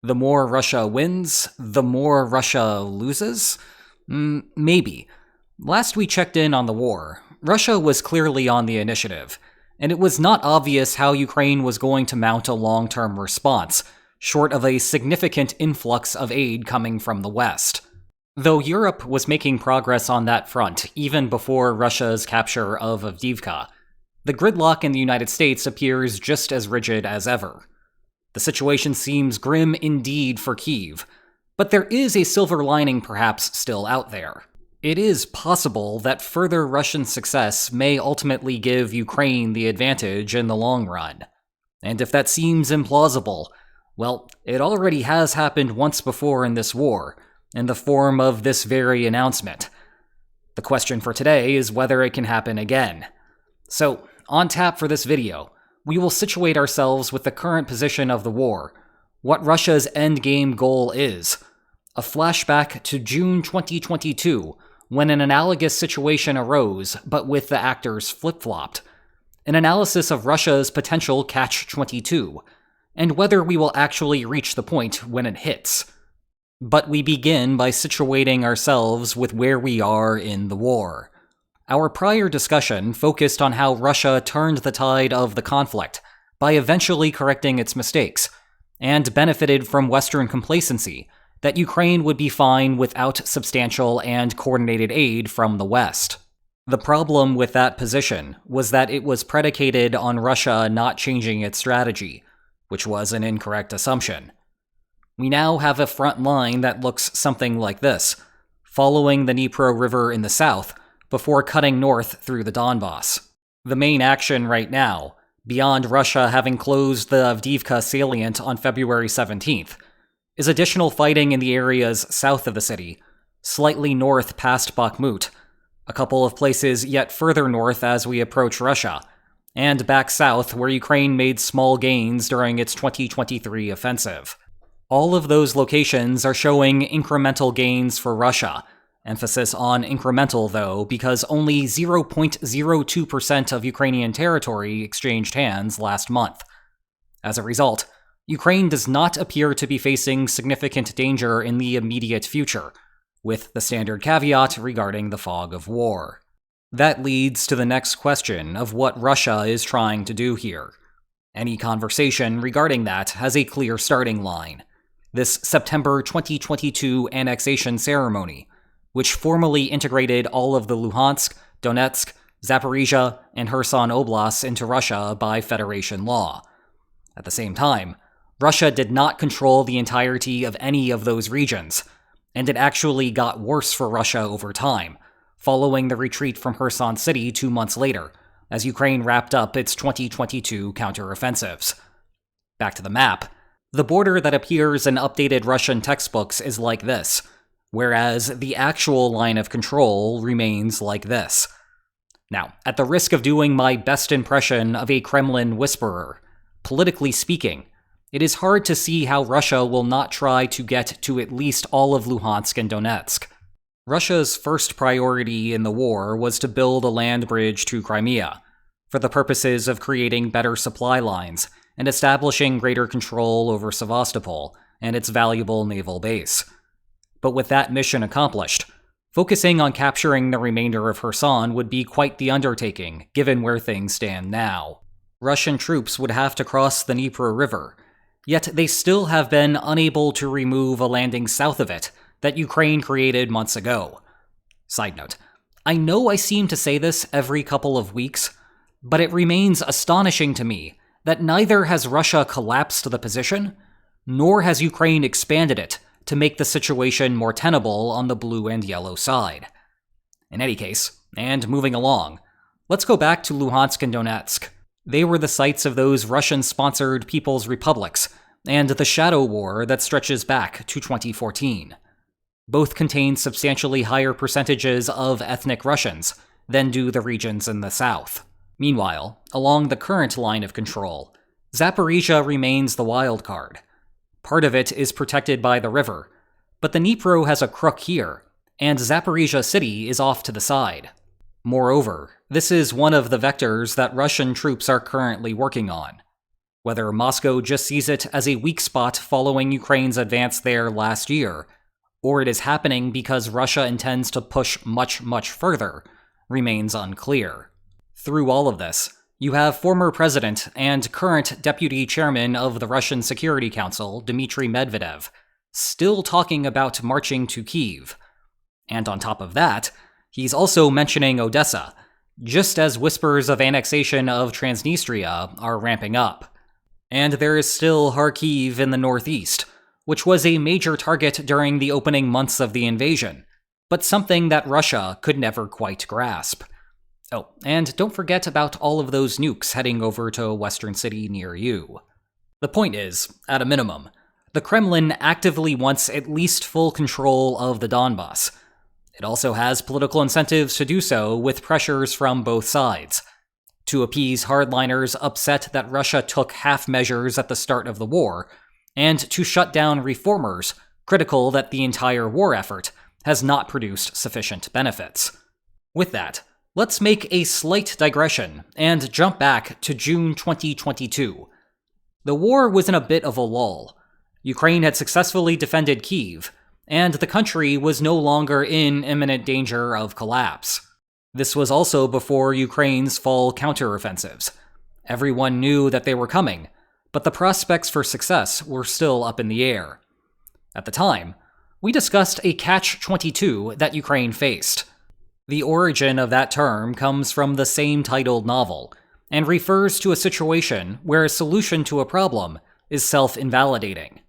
The more Russia wins, the more Russia loses? Maybe. Last we checked in on the war, Russia was clearly on the initiative, and it was not obvious how Ukraine was going to mount a long-term response, short of a significant influx of aid coming from the West. Though Europe was making progress on that front even before Russia's capture of Avdiivka, the gridlock in the United States appears just as rigid as ever. The situation seems grim indeed for Kyiv, but there is a silver lining perhaps still out there. It is possible that further Russian success may ultimately give Ukraine the advantage in the long run. And if that seems implausible, well, it already has happened once before in this war, in the form of this very announcement. The question for today is whether it can happen again. So, on tap for this video, we will situate ourselves with the current position of the war, what Russia's endgame goal is, a flashback to June 2022, when an analogous situation arose, but with the actors flip-flopped, an analysis of Russia's potential catch-22, and whether we will actually reach the point when it hits. But we begin by situating ourselves with where we are in the war. Our prior discussion focused on how Russia turned the tide of the conflict by eventually correcting its mistakes, and benefited from Western complacency that Ukraine would be fine without substantial and coordinated aid from the West. The problem with that position was that it was predicated on Russia not changing its strategy, which was an incorrect assumption. We now have a front line that looks something like this, following the Dnipro River in the south, before cutting north through the Donbass. The main action right now, beyond Russia having closed the Avdiivka salient on February 17th, is additional fighting in the areas south of the city, slightly north past Bakhmut, a couple of places yet further north as we approach Russia, and back south where Ukraine made small gains during its 2023 offensive. All of those locations are showing incremental gains for Russia. Emphasis on incremental, though, because only 0.02% of Ukrainian territory exchanged hands last month. As a result, Ukraine does not appear to be facing significant danger in the immediate future, with the standard caveat regarding the fog of war. That leads to the next question of what Russia is trying to do here. Any conversation regarding that has a clear starting line: this September 2022 annexation ceremony, which formally integrated all of the Luhansk, Donetsk, Zaporizhia, and Kherson Oblasts into Russia by federation law. At the same time, Russia did not control the entirety of any of those regions, and it actually got worse for Russia over time, following the retreat from Kherson City 2 months later, as Ukraine wrapped up its 2022 counteroffensives. Back to the map. The border that appears in updated Russian textbooks is like this, whereas the actual line of control remains like this. Now, at the risk of doing my best impression of a Kremlin whisperer, politically speaking, it is hard to see how Russia will not try to get to at least all of Luhansk and Donetsk. Russia's first priority in the war was to build a land bridge to Crimea, for the purposes of creating better supply lines and establishing greater control over Sevastopol and its valuable naval base. But with that mission accomplished, focusing on capturing the remainder of Kherson would be quite the undertaking, given where things stand now. Russian troops would have to cross the Dnipro River, yet they still have been unable to remove a landing south of it that Ukraine created months ago. Side note, I know I seem to say this every couple of weeks, but it remains astonishing to me that neither has Russia collapsed the position, nor has Ukraine expanded it to make the situation more tenable on the blue and yellow side. In any case, and moving along, let's go back to Luhansk and Donetsk. They were the sites of those Russian-sponsored People's Republics, and the Shadow War that stretches back to 2014. Both contain substantially higher percentages of ethnic Russians than do the regions in the south. Meanwhile, along the current line of control, Zaporizhia remains the wild card. Part of it is protected by the river, but the Dnipro has a crook here, and Zaporizhia city is off to the side. Moreover, this is one of the vectors that Russian troops are currently working on. Whether Moscow just sees it as a weak spot following Ukraine's advance there last year, or it is happening because Russia intends to push much, much further, remains unclear. Through all of this, you have former president and current deputy chairman of the Russian Security Council, Dmitry Medvedev, still talking about marching to Kyiv. And on top of that, he's also mentioning Odessa, just as whispers of annexation of Transnistria are ramping up. And there is still Kharkiv in the northeast, which was a major target during the opening months of the invasion, but something that Russia could never quite grasp. Oh, and don't forget about all of those nukes heading over to a western city near you. The point is, at a minimum, the Kremlin actively wants at least full control of the Donbass. It also has political incentives to do so with pressures from both sides. To appease hardliners upset that Russia took half measures at the start of the war, and to shut down reformers critical that the entire war effort has not produced sufficient benefits. With that, let's make a slight digression and jump back to June 2022. The war was in a bit of a lull. Ukraine had successfully defended Kyiv, and the country was no longer in imminent danger of collapse. This was also before Ukraine's fall counteroffensives. Everyone knew that they were coming, but the prospects for success were still up in the air. At the time, we discussed a catch-22 that Ukraine faced. The origin of that term comes from the same titled novel, and refers to a situation where a solution to a problem is self-invalidating.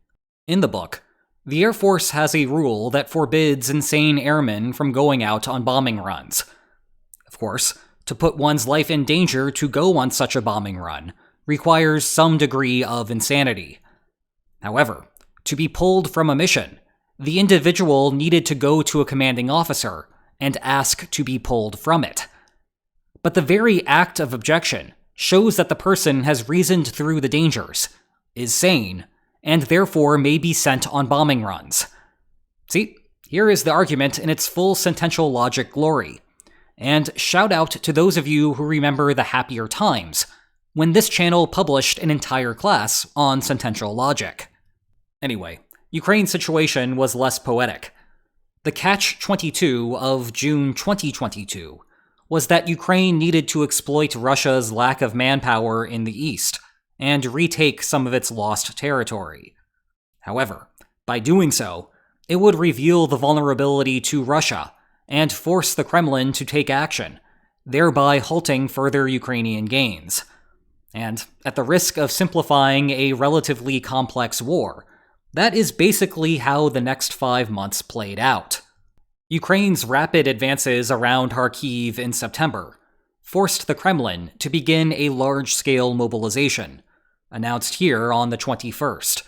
In the book, the Air Force has a rule that forbids insane airmen from going out on bombing runs. Of course, to put one's life in danger to go on such a bombing run requires some degree of insanity. However, to be pulled from a mission, the individual needed to go to a commanding officer and ask to be pulled from it. But the very act of objection shows that the person has reasoned through the dangers, is sane, and therefore may be sent on bombing runs. See, here is the argument in its full sentential logic glory. And shout out to those of you who remember the happier times, when this channel published an entire class on sentential logic. Anyway, Ukraine's situation was less poetic. The catch-22 of June 2022 was that Ukraine needed to exploit Russia's lack of manpower in the east and retake some of its lost territory. However, by doing so, it would reveal the vulnerability to Russia and force the Kremlin to take action, thereby halting further Ukrainian gains. And at the risk of simplifying a relatively complex war, that is basically how the next 5 months played out. Ukraine's rapid advances around Kharkiv in September forced the Kremlin to begin a large-scale mobilization, announced here on the 21st.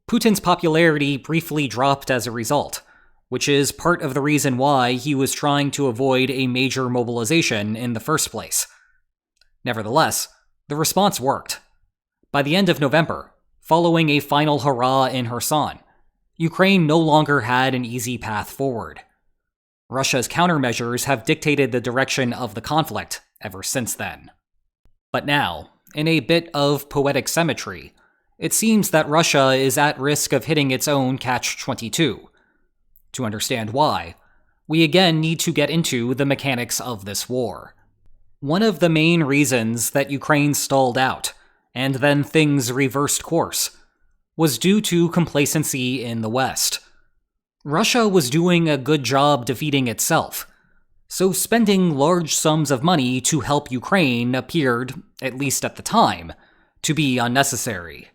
Putin's popularity briefly dropped as a result, which is part of the reason why he was trying to avoid a major mobilization in the first place. Nevertheless, the response worked. By the end of November, following a final hurrah in Kherson, Ukraine no longer had an easy path forward. Russia's countermeasures have dictated the direction of the conflict ever since then. But now, in a bit of poetic symmetry, it seems that Russia is at risk of hitting its own catch-22. To understand why, we again need to get into the mechanics of this war. One of the main reasons that Ukraine stalled out, and then things reversed course, was due to complacency in the West. Russia was doing a good job defeating itself, so spending large sums of money to help Ukraine appeared, at least at the time, to be unnecessary.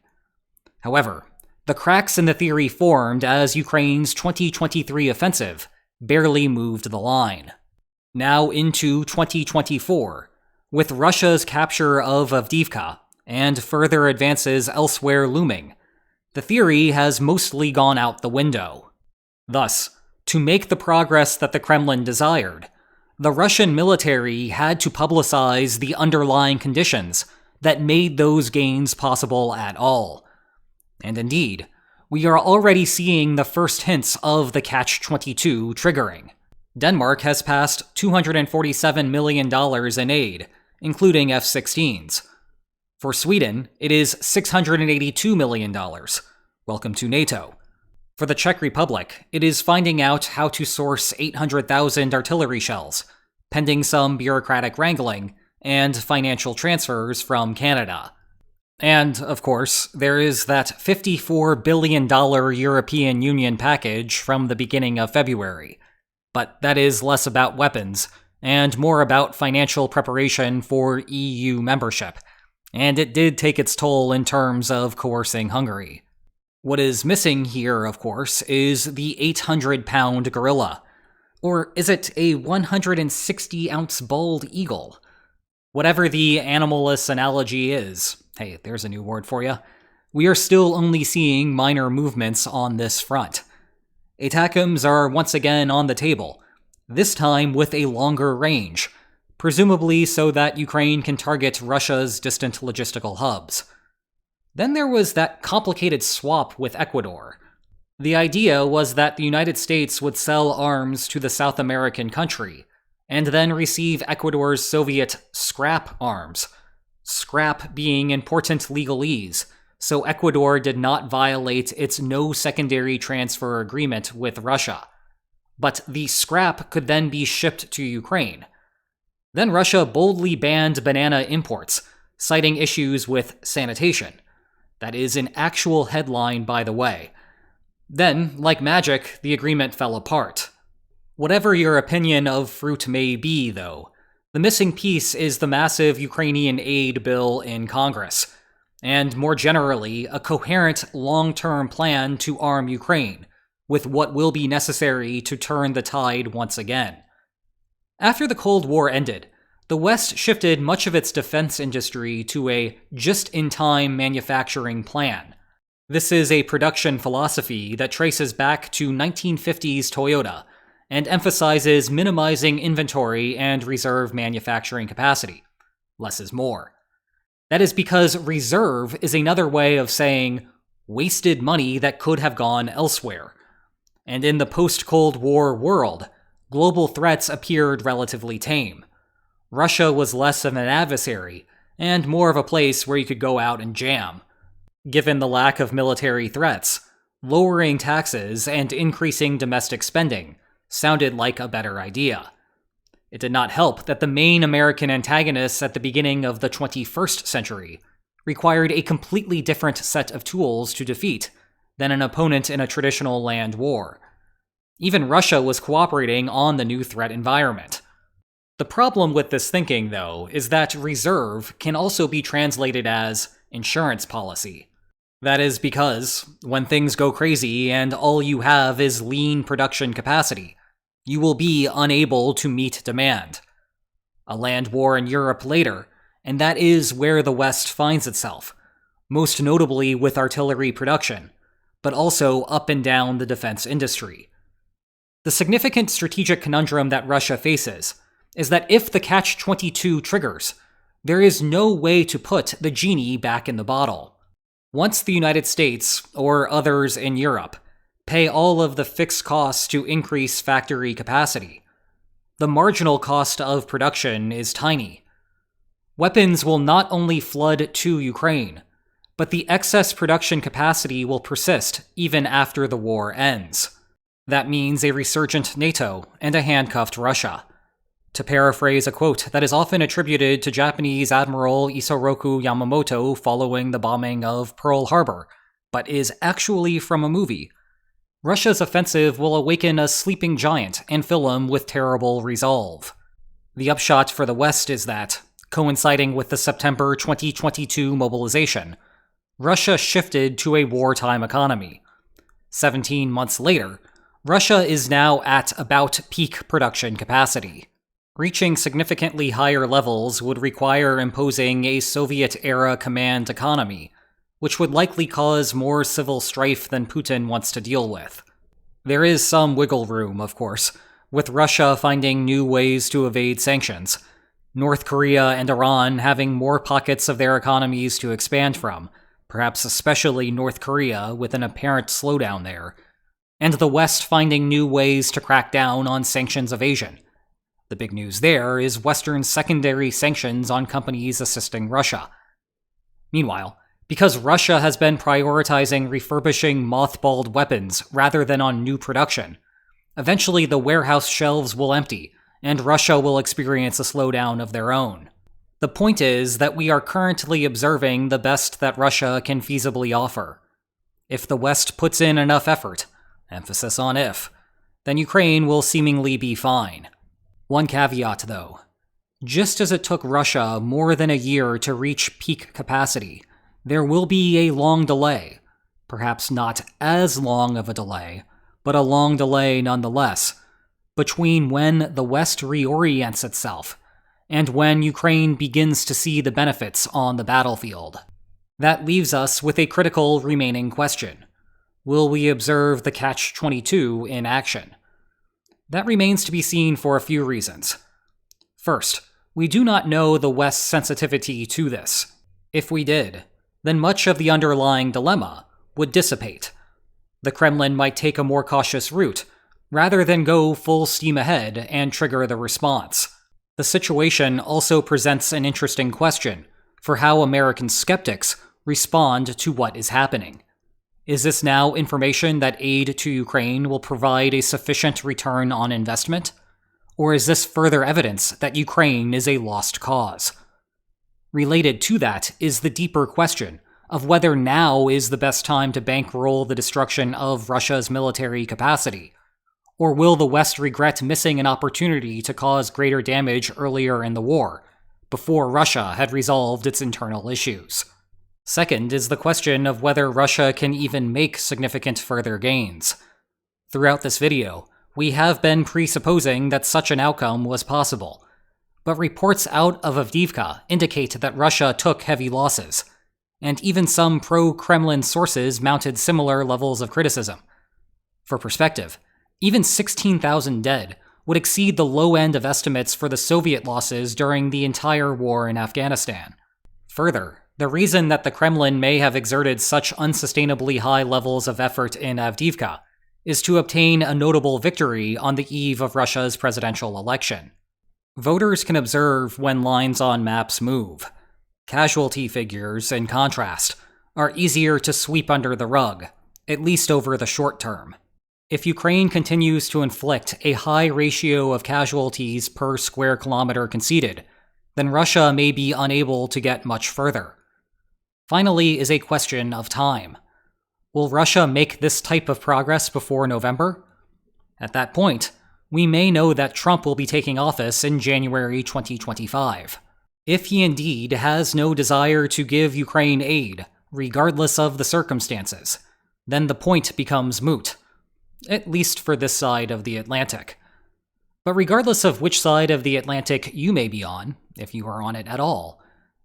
However, the cracks in the theory formed as Ukraine's 2023 offensive barely moved the line. Now into 2024, with Russia's capture of Avdiivka and further advances elsewhere looming, the theory has mostly gone out the window. Thus, to make the progress that the Kremlin desired, the Russian military had to publicize the underlying conditions that made those gains possible at all. And indeed, we are already seeing the first hints of the catch-22 triggering. Denmark has passed $247 million in aid, including F-16s. For Sweden, it is $682 million. Welcome to NATO. For the Czech Republic, it is finding out how to source 800,000 artillery shells, pending some bureaucratic wrangling and financial transfers from Canada. And, of course, there is that $54 billion European Union package from the beginning of February. But that is less about weapons, and more about financial preparation for EU membership. And it did take its toll in terms of coercing Hungary. What is missing here, of course, is the 800-pound gorilla. Or is it a 160-ounce bald eagle? Whatever the animalist analogy is, hey, there's a new word for you, we are still only seeing minor movements on this front. ATACMS are once again on the table, this time with a longer range, presumably so that Ukraine can target Russia's distant logistical hubs. Then there was that complicated swap with Ecuador. The idea was that the United States would sell arms to the South American country, and then receive Ecuador's Soviet scrap arms. Scrap being important legalese, so Ecuador did not violate its no secondary transfer agreement with Russia. But the scrap could then be shipped to Ukraine. Then Russia boldly banned banana imports, citing issues with sanitation. That is an actual headline, by the way. Then, like magic, the agreement fell apart. Whatever your opinion of fruit may be, though, the missing piece is the massive Ukrainian aid bill in Congress, and more generally, a coherent long-term plan to arm Ukraine with what will be necessary to turn the tide once again. After the Cold War ended, the West shifted much of its defense industry to a just-in-time manufacturing plan. This is a production philosophy that traces back to 1950s Toyota and emphasizes minimizing inventory and reserve manufacturing capacity. Less is more. That is because reserve is another way of saying wasted money that could have gone elsewhere. And in the post-Cold War world, global threats appeared relatively tame. Russia was less of an adversary, and more of a place where you could go out and jam. Given the lack of military threats, lowering taxes and increasing domestic spending sounded like a better idea. It did not help that the main American antagonists at the beginning of the 21st century required a completely different set of tools to defeat than an opponent in a traditional land war. Even Russia was cooperating on the new threat environment. The problem with this thinking, though, is that reserve can also be translated as insurance policy. That is because, when things go crazy and all you have is lean production capacity, you will be unable to meet demand. A land war in Europe later, and that is where the West finds itself, most notably with artillery production, but also up and down the defense industry. The significant strategic conundrum that Russia faces is that if the Catch-22 triggers, there is no way to put the genie back in the bottle. Once the United States, or others in Europe, pay all of the fixed costs to increase factory capacity, the marginal cost of production is tiny. Weapons will not only flood to Ukraine, but the excess production capacity will persist even after the war ends. That means a resurgent NATO and a handcuffed Russia. To paraphrase a quote that is often attributed to Japanese Admiral Isoroku Yamamoto following the bombing of Pearl Harbor, but is actually from a movie, Russia's offensive will awaken a sleeping giant and fill him with terrible resolve. The upshot for the West is that, coinciding with the September 2022 mobilization, Russia shifted to a wartime economy. 17 months later, Russia is now at about peak production capacity. Reaching significantly higher levels would require imposing a Soviet-era command economy, which would likely cause more civil strife than Putin wants to deal with. There is some wiggle room, of course, with Russia finding new ways to evade sanctions, North Korea and Iran having more pockets of their economies to expand from, perhaps especially North Korea with an apparent slowdown there, and the West finding new ways to crack down on sanctions evasion. The big news there is Western secondary sanctions on companies assisting Russia. Meanwhile, because Russia has been prioritizing refurbishing mothballed weapons rather than on new production, eventually the warehouse shelves will empty, and Russia will experience a slowdown of their own. The point is that we are currently observing the best that Russia can feasibly offer. If the West puts in enough effort, emphasis on if, then Ukraine will seemingly be fine. One caveat, though. Just as it took Russia more than a year to reach peak capacity, there will be a long delay. Perhaps not as long of a delay, but a long delay nonetheless, between when the West reorients itself and when Ukraine begins to see the benefits on the battlefield. That leaves us with a critical remaining question. Will we observe the Catch-22 in action? That remains to be seen for a few reasons. First, we do not know the West's sensitivity to this. If we did, then much of the underlying dilemma would dissipate. The Kremlin might take a more cautious route, rather than go full steam ahead and trigger the response. The situation also presents an interesting question for how American skeptics respond to what is happening. Is this now information that aid to Ukraine will provide a sufficient return on investment? Or is this further evidence that Ukraine is a lost cause? Related to that is the deeper question of whether now is the best time to bankroll the destruction of Russia's military capacity, or will the West regret missing an opportunity to cause greater damage earlier in the war, before Russia had resolved its internal issues? Second is the question of whether Russia can even make significant further gains. Throughout this video, we have been presupposing that such an outcome was possible, but reports out of Avdiivka indicate that Russia took heavy losses, and even some pro-Kremlin sources mounted similar levels of criticism. For perspective, even 16,000 dead would exceed the low end of estimates for the Soviet losses during the entire war in Afghanistan. Further, the reason that the Kremlin may have exerted such unsustainably high levels of effort in Avdiivka is to obtain a notable victory on the eve of Russia's presidential election. Voters can observe when lines on maps move. Casualty figures, in contrast, are easier to sweep under the rug, at least over the short term. If Ukraine continues to inflict a high ratio of casualties per square kilometer conceded, then Russia may be unable to get much further. Finally is a question of time. Will Russia make this type of progress before November? At that point, we may know that Trump will be taking office in January 2025. If he indeed has no desire to give Ukraine aid, regardless of the circumstances, then the point becomes moot, at least for this side of the Atlantic. But regardless of which side of the Atlantic you may be on, if you are on it at all,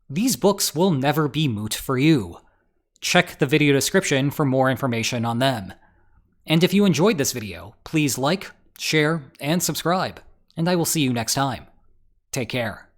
these books will never be moot for you. Check the video description for more information on them. And if you enjoyed this video, please like, share, and subscribe, and I will see you next time. Take care.